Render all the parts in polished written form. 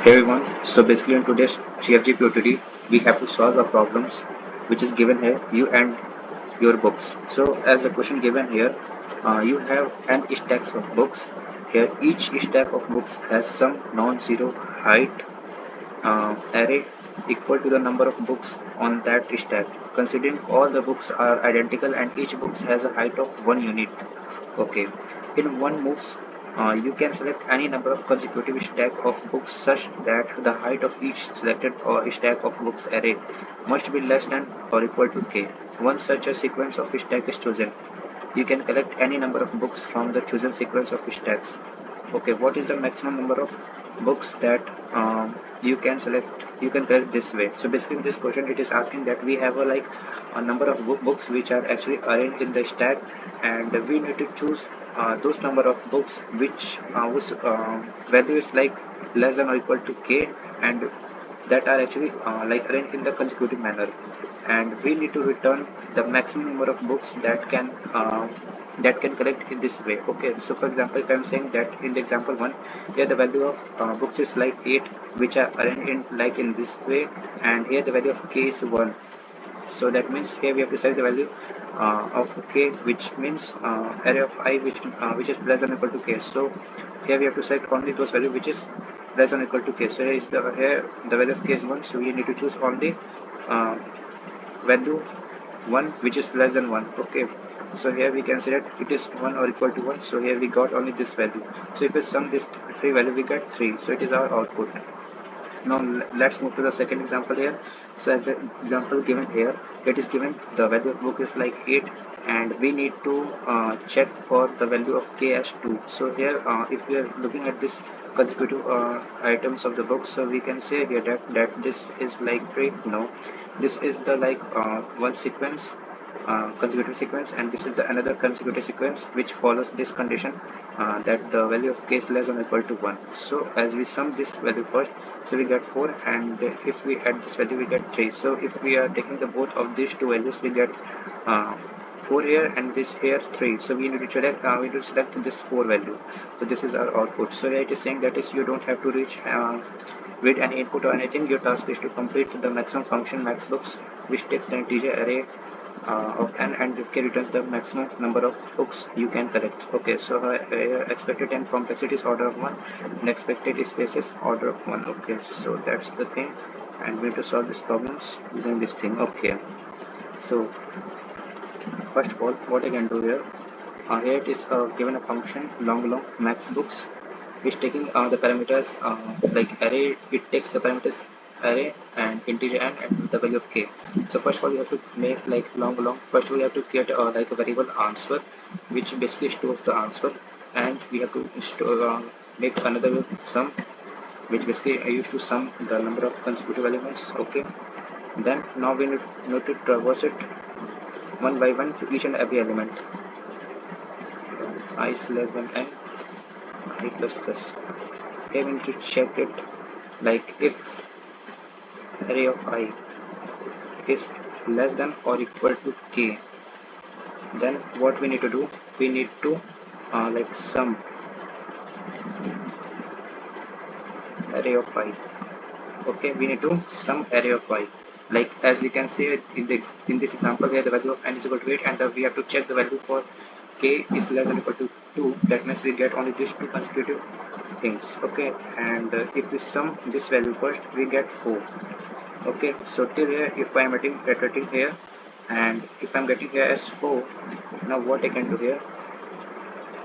Hey everyone, so basically in today's GFG POTD, we have to solve a problems which is given here, you and your books. So as the question given here, you have n stacks of books. Here each stack of books has some non-zero height array equal to the number of books on that stack. Considering all the books are identical and each book has a height of 1 unit. Okay, in one moves, you can select any number of consecutive stack of books such that the height of each selected or stack of books array must be less than or equal to k. Once such a sequence of stack is chosen, you can collect any number of books from the chosen sequence of stacks. Okay, what is the maximum number of books that you can select, you can collect this way? So basically in this question it is asking that we have a number of books which are actually arranged in the stack, and we need to choose those number of books whose value is like less than or equal to k, and that are actually arranged in the consecutive manner, and we need to return the maximum number of books that can collect in this way. Okay, so for example, if I'm saying that in the example 1, here the value of books is like 8, which are arranged in in this way, and here the value of k is 1. So that means here we have to select the value of k, which means array of I which is less than or equal to k. So here we have to select only those value which is less than or equal to k. So here the value of k is 1, so we need to choose only uh, value 1 which is less than 1. Okay, so here we can say that it is 1 or equal to 1, so here we got only this value. So if we sum this three value, we get 3, so it is our output. Now let's move to the second example here. So as the example given here, it is given the value of book is like 8, and we need to check for the value of k as 2. So here if we are looking at this consecutive items of the book, so we can say here that this is like 3. No, this is the one sequence, consecutive sequence, and this is the another consecutive sequence which follows this condition that the value of k is less than or equal to 1. So as we sum this value first, so we get 4, and if we add this value we get 3. So if we are taking the both of these two values, we get 4 here and this here 3. So we need to select this 4 value. So this is our output. So here it is saying that is you don't have to read any input or anything. Your task is to complete the maximum function maxbooks, which takes the integer array of n and k returns the maximum number of books you can collect. Okay, so expected and complexity is order of 1 and expected space is order of 1. Okay, so that's the thing, and we need to solve these problems using this thing. Okay, so first of all, what I can do here, here it is given a function long max books, which taking the parameters like array. It takes the parameters array and integer n and the value of k. So first of all, we have to make like long. First of all, we have to create like a variable answer, which basically stores the answer, and we have to make another sum, which basically I used to sum the number of consecutive elements. Okay, then now we need to traverse it one by one to each and every element. I is less than n, I plus plus. Here we need to check it, like if array of I is less than or equal to k, then what we need to do, we need to sum array of I. Okay, we need to sum array of I. Like as we can see in this example, where the value of n is equal to 8, and we have to check the value for k is less than or equal to 2. That means we get only these two consecutive things. Okay, and if we sum this value first, we get 4. Okay, so till here, if I am iterating here, and if I'm getting here as 4, now what I can do here,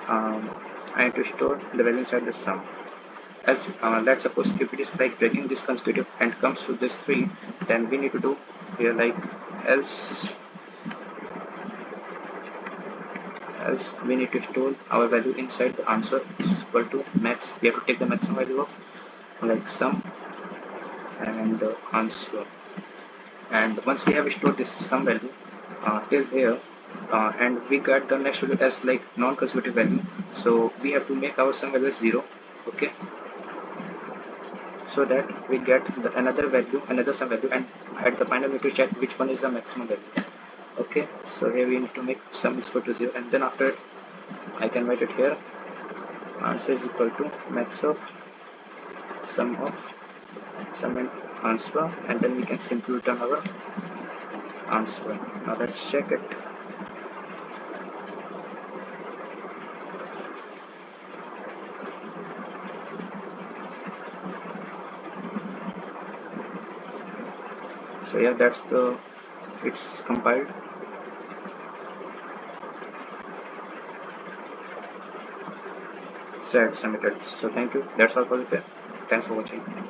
I need to store the value inside the sum. Else, let's suppose if it is like breaking this consecutive and comes to this 3, then we need to do here like else we need to store our value inside the answer is equal to max. We have to take the maximum value of like sum and answer, and once we have stored this sum value till here, and we got the next value as like non-consecutive value, so we have to make our sum value as 0. Okay, so that we get the another sum value, and at the final we need to check which one is the maximum value. Okay, so here we need to make sum is equal to 0, and then after it I can write it here, answer is equal to max of sum of submit answer, and then we can simply return our answer. Now let's check it. So yeah, that's the it's compiled. So it's submitted. So thank you. That's all for the thanks for watching.